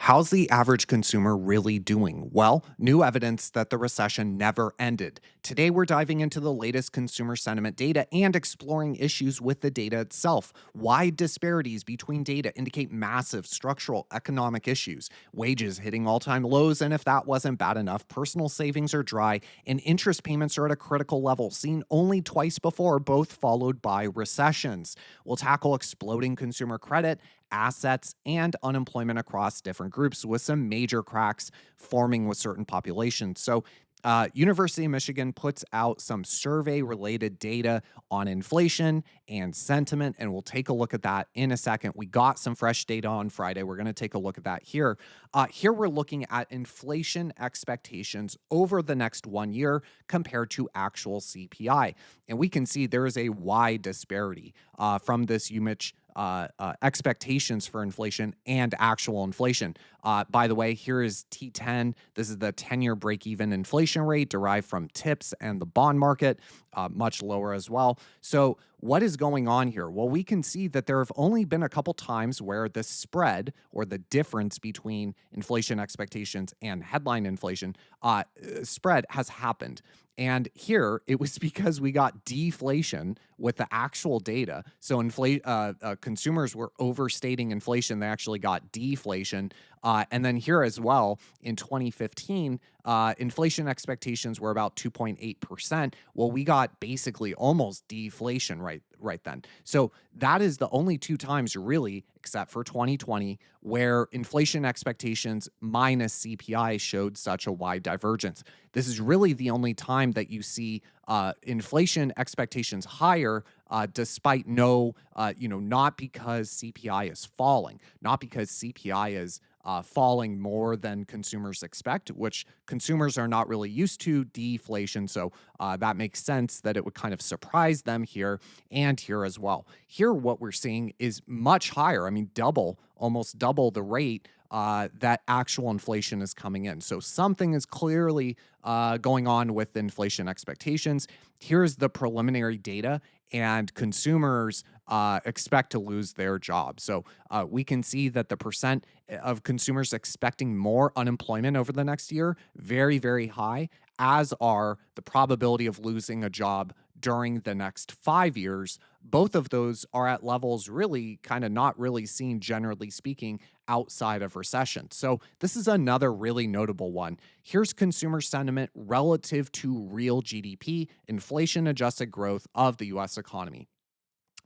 How's the average consumer really doing? Well, new evidence that the recession never ended. Today, we're diving into the latest consumer sentiment data and exploring issues with the data itself. Wide disparities between data indicate massive structural economic issues, wages hitting all time lows, and if that wasn't bad enough, personal savings are dry and interest payments are at a critical level, seen only twice before, both followed by recessions. We'll tackle exploding consumer credit, assets, and unemployment across different groups, with some major cracks forming with certain populations. University of Michigan puts out some survey-related data on inflation and sentiment, and we'll take a look at that in a second. We got some fresh data on Friday. We're going to take a look at that here. Here we're looking at inflation expectations over the next 1 year compared to actual CPI, and we can see there is a wide disparity from this UMich expectations for inflation and actual inflation. By the way, here is T10. This is the 10-year break-even inflation rate derived from tips and the bond market, much lower as well. So what is going on here? Well, we can see that there have only been a couple times where the spread or the difference between inflation expectations and headline inflation spread has happened. And here it was because we got deflation with the actual data. So consumers were overstating inflation. They actually got deflation. And then here as well, in 2015, inflation expectations were about 2.8%. Well, we got basically almost deflation right then. So that is the only two times really, except for 2020, where inflation expectations minus CPI showed such a wide divergence. This is really the only time that you see inflation expectations higher, despite not because CPI is falling, not because CPI is falling more than consumers expect, which consumers are not really used to deflation. So that makes sense that it would kind of surprise them here and here as well. Here, what we're seeing is much higher. I mean, almost double the rate that actual inflation is coming in. So something is clearly going on with inflation expectations. Here's the preliminary data, and consumers expect to lose their jobs. So we can see that the percent of consumers expecting more unemployment over the next year, very, very high, as are the probability of losing a job during the next 5 years. Both of those are at levels really kind of not really seen, generally speaking, outside of recession. So this is another really notable one. Here's consumer sentiment relative to real GDP, inflation adjusted growth of the US economy.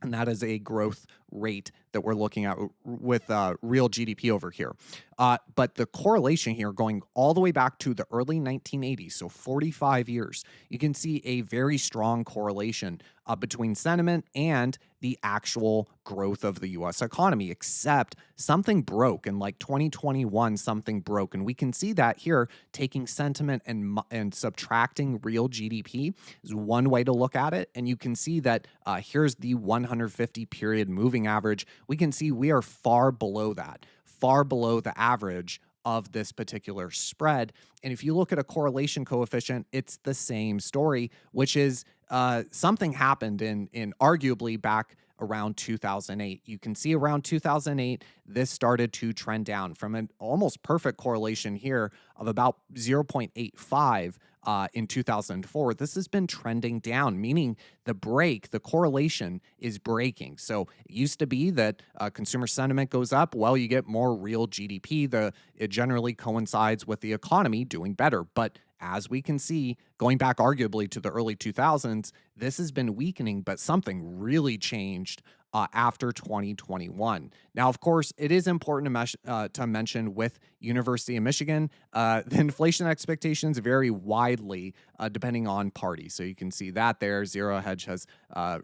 And that is a growth rate that we're looking at with real GDP over here. But the correlation here going all the way back to the early 1980s, so 45 years, you can see a very strong correlation between sentiment and the actual growth of the US economy, except something broke in like 2021, something broke. And we can see that here, taking sentiment and subtracting real GDP is one way to look at it. And you can see that here's the 150 period moving average. We can see we are far below that, far below the average of this particular spread. And if you look at a correlation coefficient, it's the same story, which is something happened in arguably back around 2008. You can see around 2008, this started to trend down from an almost perfect correlation here of about 0.85 in 2004. This has been trending down, meaning the correlation is breaking. So it used to be that consumer sentiment goes up, well, you get more real GDP. It generally coincides with the economy doing better. But as we can see, going back arguably to the early 2000s, this has been weakening, but something really changed after 2021. Now, of course, it is important to mention with University of Michigan, the inflation expectations vary widely depending on party. So you can see that there. Zero Hedge has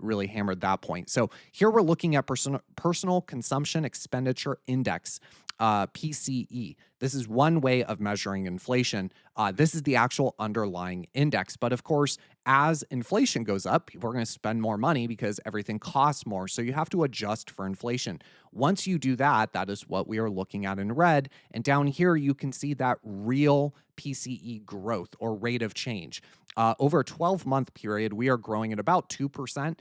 really hammered that point. So here we're looking at personal consumption expenditure index. PCE. This is one way of measuring inflation. This is the actual underlying index. But of course, as inflation goes up, people are going to spend more money because everything costs more. So you have to adjust for inflation. Once you do that, that is what we are looking at in red. And down here, you can see that real PCE growth or rate of change. Over a 12-month period, we are growing at about 2%.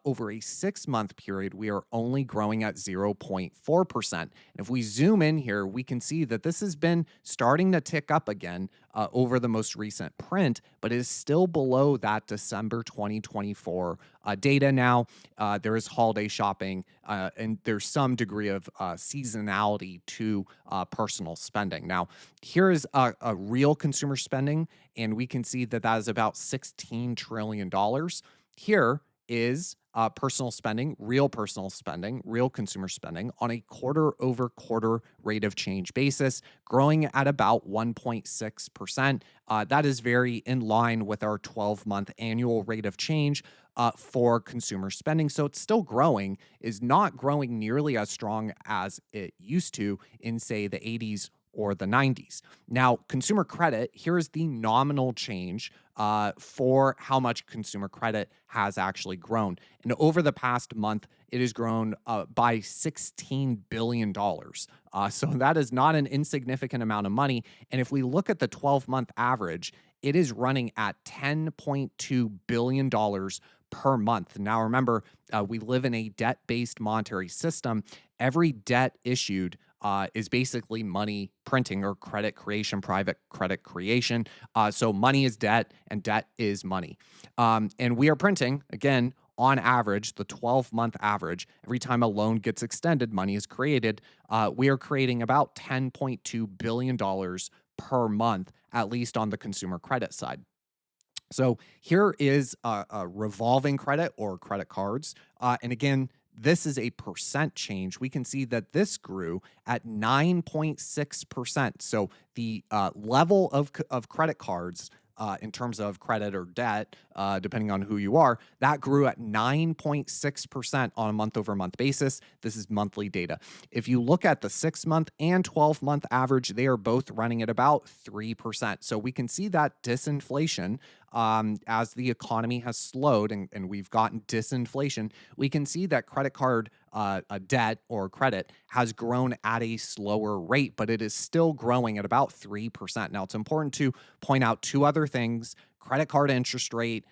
Over a 6-month period, we are only growing at 0.4%. If we zoom in here, we can see that this has been starting to tick up again over the most recent print, but is still below that December 2024 data now. There is holiday shopping, and there's some degree of seasonality to personal spending. Now, here is a real consumer spending, and we can see that that is about $16 trillion. Here is personal spending, real consumer spending on a quarter over quarter rate of change basis, growing at about 1.6%. That is very in line with our 12-month annual rate of change for consumer spending. So it's still growing, is not growing nearly as strong as it used to in, say, the 80s or the 90s. Now, consumer credit, here is the nominal change for how much consumer credit has actually grown. And over the past month, it has grown by $16 billion. So that is not an insignificant amount of money. And if we look at the 12-month average, it is running at $10.2 billion per month. Now, remember, we live in a debt-based monetary system. Every debt issued is basically money printing or credit creation, private credit creation. So money is debt and debt is money. And we are printing, again, on average, the 12-month average, every time a loan gets extended, money is created. We are creating about $10.2 billion per month, at least on the consumer credit side. So here is a revolving credit or credit cards. And again, this is a percent change. We can see that this grew at 9.6%. So the level of credit cards in terms of credit or debt, depending on who you are, that grew at 9.6% on a month over month basis. This is monthly data. If you look at the 6-month and 12-month average, they are both running at about 3%. So we can see that disinflation as the economy has slowed and we've gotten disinflation. We can see that credit card debt or credit has grown at a slower rate, but it is still growing at about 3%. Now, it's important to point out two other things. Credit card interest rate,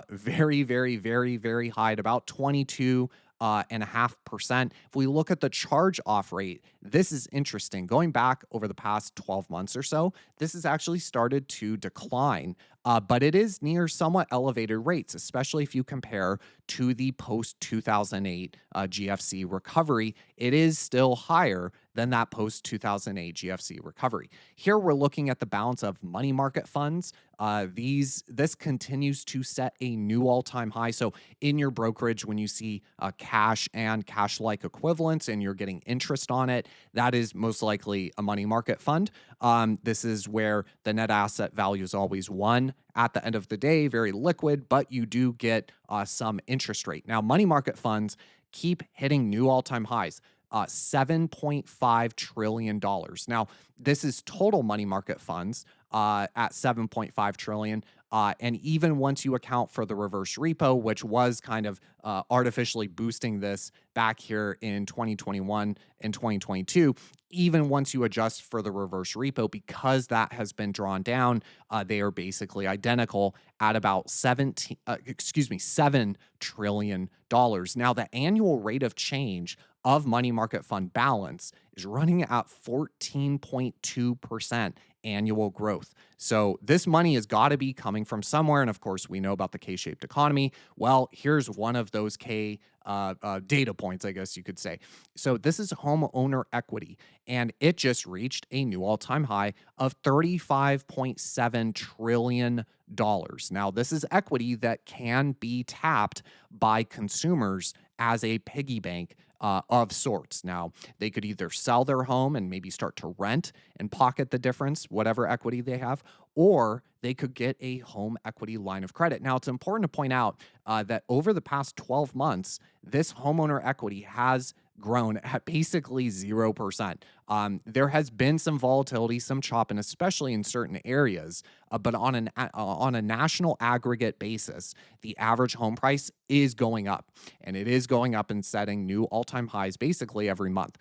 very, very, very, very high at about 22.5%. If we look at the charge off rate, this is interesting. Going back over the past 12 months or so, this has actually started to decline, but it is near somewhat elevated rates, especially if you compare to the post 2008 GFC recovery. It is still higher than that post 2008 GFC recovery. Here we're looking at the balance of money market funds. This continues to set a new all-time high. So in your brokerage, when you see cash and cash-like equivalents and you're getting interest on it, that is most likely a money market fund. This is where the net asset value is always one at the end of the day, very liquid, but you do get some interest rate. Now, money market funds keep hitting new all-time highs. $7.5 trillion. Now, this is total money market funds at $7.5 trillion. And even once you account for the reverse repo, which was kind of artificially boosting this back here in 2021 and 2022, even once you adjust for the reverse repo, because that has been drawn down, they are basically identical at about $7 trillion. Now, the annual rate of change of money market fund balance is running at 14.2% annual growth. So this money has got to be coming from somewhere. And of course, we know about the K-shaped economy. Well, here's one of those K data points, I guess you could say. So this is homeowner equity, and it just reached a new all-time high of $35.7 trillion. Now, this is equity that can be tapped by consumers as a piggy bank of sorts. Now, they could either sell their home and maybe start to rent and pocket the difference, whatever equity they have, or they could get a home equity line of credit. Now, it's important to point out that over the past 12 months, this homeowner equity has grown at basically 0%. There has been some volatility, some chopping, especially in certain areas, but on a national aggregate basis, the average home price is going up, and it is going up and setting new all-time highs basically every month.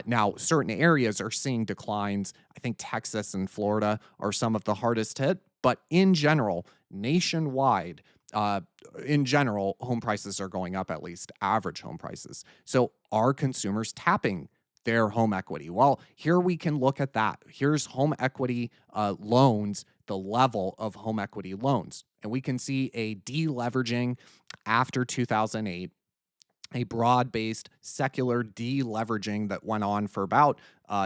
Now, certain areas are seeing declines. I think Texas and Florida are some of the hardest hit, but in general, nationwide, uh, home prices are going up, at least average home prices. So, are consumers tapping their home equity? Well, here we can look at that. Here's home equity loans, the level of home equity loans. And we can see a deleveraging after 2008, a broad based secular deleveraging that went on for about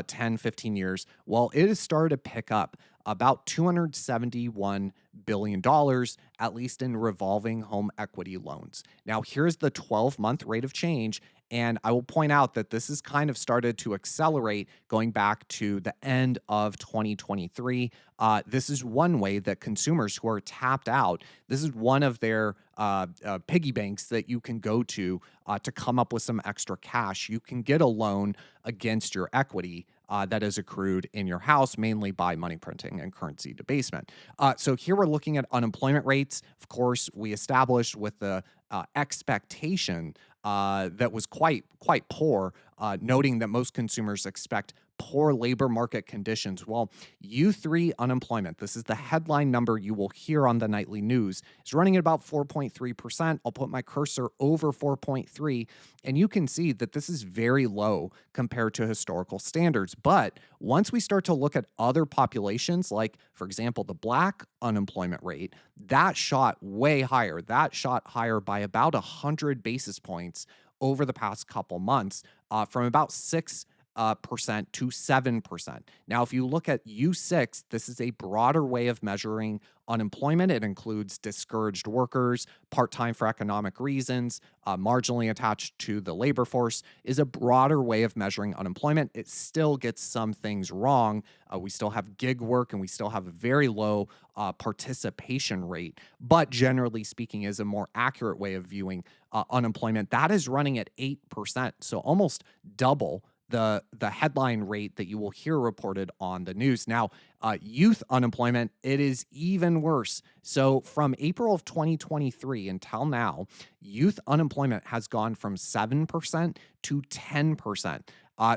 10, 15 years. Well, it has started to pick up about $271 billion, dollars, at least in revolving home equity loans. Now, here's the 12-month rate of change. And I will point out that this has kind of started to accelerate going back to the end of 2023. This is one way that consumers who are tapped out, this is one of their piggy banks that you can go to come up with some extra cash. You can get a loan against your equity that is accrued in your house, mainly by money printing and currency debasement. So here we're looking at unemployment rates. Of course, we established with the expectation that was quite poor, noting that most consumers expect poor labor market conditions. Well, U3 unemployment, this is the headline number you will hear on the nightly news, is running at about 4.3%. I'll put my cursor over 4.3, and you can see that this is very low compared to historical standards. But once we start to look at other populations, like, for example, the black unemployment rate, that shot way higher. That shot higher by about 100 basis points over the past couple months, from about 6% to 7%. Now, if you look at U6, this is a broader way of measuring unemployment. It includes discouraged workers, part time for economic reasons, marginally attached to the labor force, is a broader way of measuring unemployment. It still gets some things wrong. We still have gig work and we still have a very low participation rate, but generally speaking, is a more accurate way of viewing unemployment. That is running at 8%, so almost double the headline rate that you will hear reported on the news. Now, youth unemployment, it is even worse. So from April of 2023 until now, youth unemployment has gone from 7% to 10%.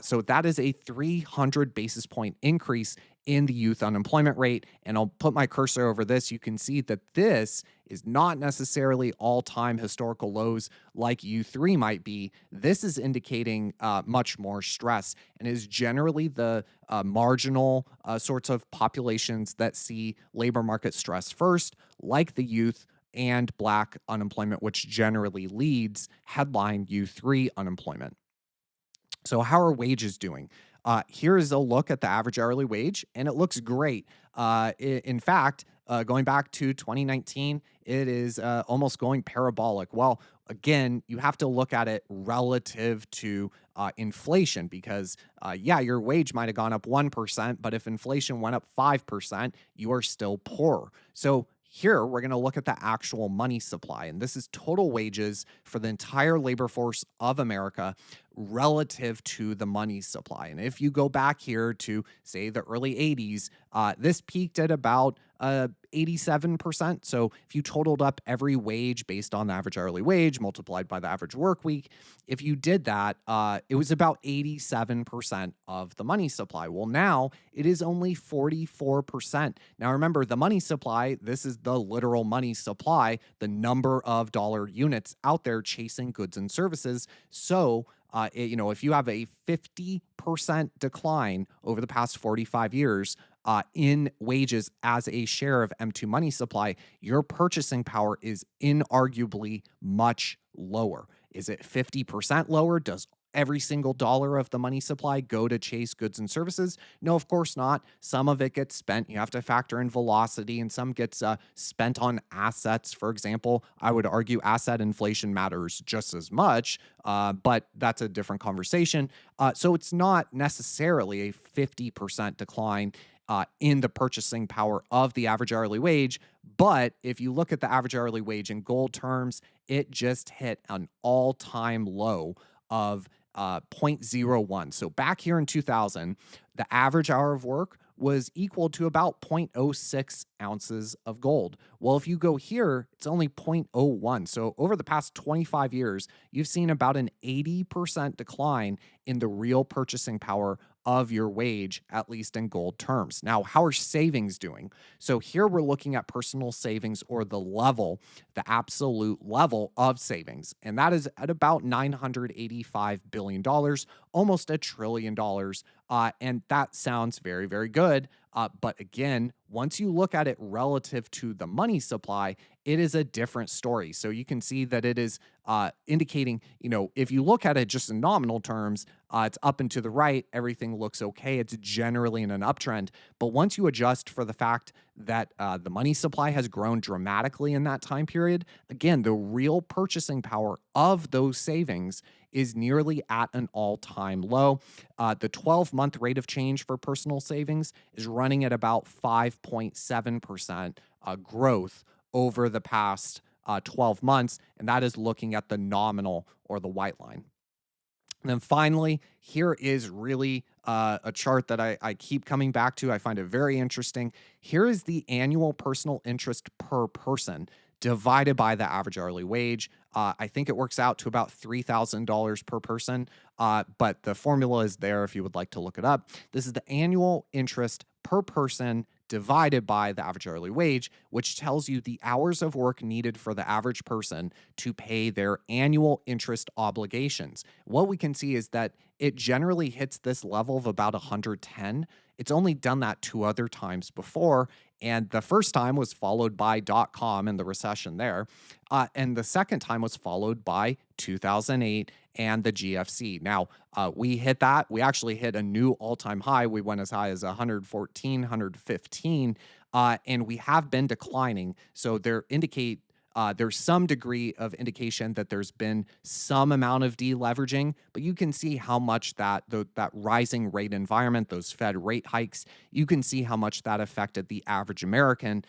So that is a 300 basis point increase in the youth unemployment rate. And I'll put my cursor over this. You can see that this is not necessarily all time historical lows like U3 might be. This is indicating much more stress and is generally the marginal sorts of populations that see labor market stress first, like the youth and black unemployment, which generally leads headline U3 unemployment. So, how are wages doing? Here is a look at the average hourly wage, and it looks great. In fact, going back to 2019, it is almost going parabolic. Well, again, you have to look at it relative to inflation because, yeah, your wage might have gone up 1%, but if inflation went up 5%, you are still poor. So, here, we're going to look at the actual money supply, and this is total wages for the entire labor force of America relative to the money supply. And if you go back here to, say, the early 80s, this peaked at about 87%. So if you totaled up every wage based on the average hourly wage multiplied by the average work week, if you did that, it was about 87% of the money supply. Well, now it is only 44%. Now, remember, the money supply, this is the literal money supply, the number of dollar units out there chasing goods and services. So, if you have a 50% decline over the past 45 years in wages as a share of M2 money supply, your purchasing power is inarguably much lower. Is it 50% lower? Does every single dollar of the money supply go to chase goods and services? No, of course not. Some of it gets spent. You have to factor in velocity, and some gets spent on assets. For example, I would argue asset inflation matters just as much, but that's a different conversation. So it's not necessarily a 50% decline in the purchasing power of the average hourly wage. But if you look at the average hourly wage in gold terms, it just hit an all time low of zero 0.01. So back here in 2000, the average hour of work was equal to about zero 0.06 ounces of gold. Well, if you go here, it's only zero 0.01. So over the past 25 years, you've seen about an 80% decline in the real purchasing power of your wage, at least in gold terms. Now, how are savings doing? So here we're looking at personal savings, or the level, the absolute level of savings. And that is at about $985 billion, almost $1 trillion. And that sounds very, very good. But again, once you look at it relative to the money supply, it is a different story. So you can see that it is indicating, if you look at it just in nominal terms, it's up and to the right. Everything looks okay. It's generally in an uptrend. But once you adjust for the fact that the money supply has grown dramatically in that time period, again, the real purchasing power of those savings is nearly at an all-time low. The 12-month rate of change for personal savings is running at about 5.7% growth over the past 12 months, and that is looking at the nominal, or the white line. And then finally, here is really a chart that I keep coming back to. I find it very interesting. Here is the annual personal interest per person divided by the average hourly wage. I think it works out to about $3,000 per person, but the formula is there if you would like to look it up. This is the annual interest per person divided by the average hourly wage, which tells you the hours of work needed for the average person to pay their annual interest obligations. What we can see is that it generally hits this level of about 110. It's only done that two other times before. And the first time was followed by .com and the recession there. And the second time was followed by 2008 and the GFC. Now, we hit that. We actually hit a new all-time high. We went as high as 114, 115, and we have been declining. So there's some degree of indication that there's been some amount of deleveraging, but you can see how much that rising rate environment, those Fed rate hikes, you can see how much that affected the average American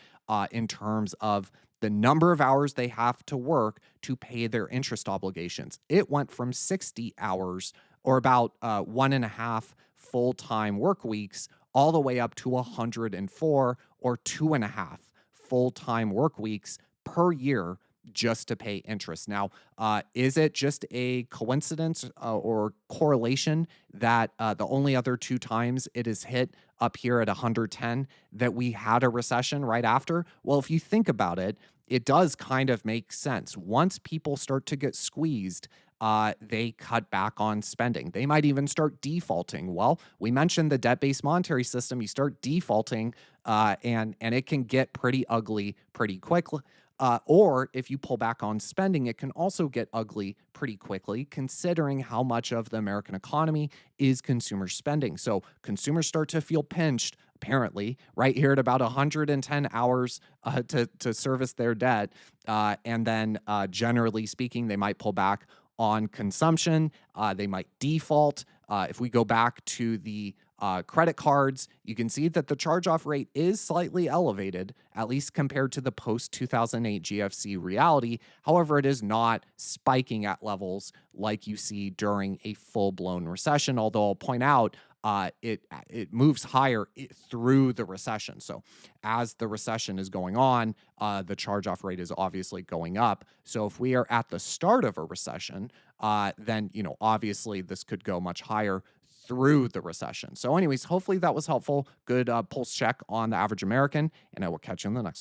in terms of the number of hours they have to work to pay their interest obligations. It went from 60 hours, or about 1.5 full-time work weeks, all the way up to 104, or 2.5 full-time work weeks per year just to pay interest. Now, is it just a coincidence or correlation that the only other two times it is hit up here at 110 that we had a recession right after? Well, if you think about it, it does kind of make sense. Once people start to get squeezed, they cut back on spending. They might even start defaulting. Well, we mentioned the debt-based monetary system. You start defaulting, and it can get pretty ugly pretty quickly. Or if you pull back on spending, it can also get ugly pretty quickly, considering how much of the American economy is consumer spending. So consumers start to feel pinched, apparently, right here at about 110 hours to service their debt. And then, generally speaking, they might pull back on consumption. They might default. If we go back to the credit cards, you can see that the charge-off rate is slightly elevated, at least compared to the post-2008 GFC reality. However, it is not spiking at levels like you see during a full-blown recession, although I'll point out it moves higher through the recession. So as the recession is going on, the charge-off rate is obviously going up. So if we are at the start of a recession, then obviously this could go much higher through the recession. So anyways, hopefully that was helpful. Good pulse check on the average American, and I will catch you in the next one.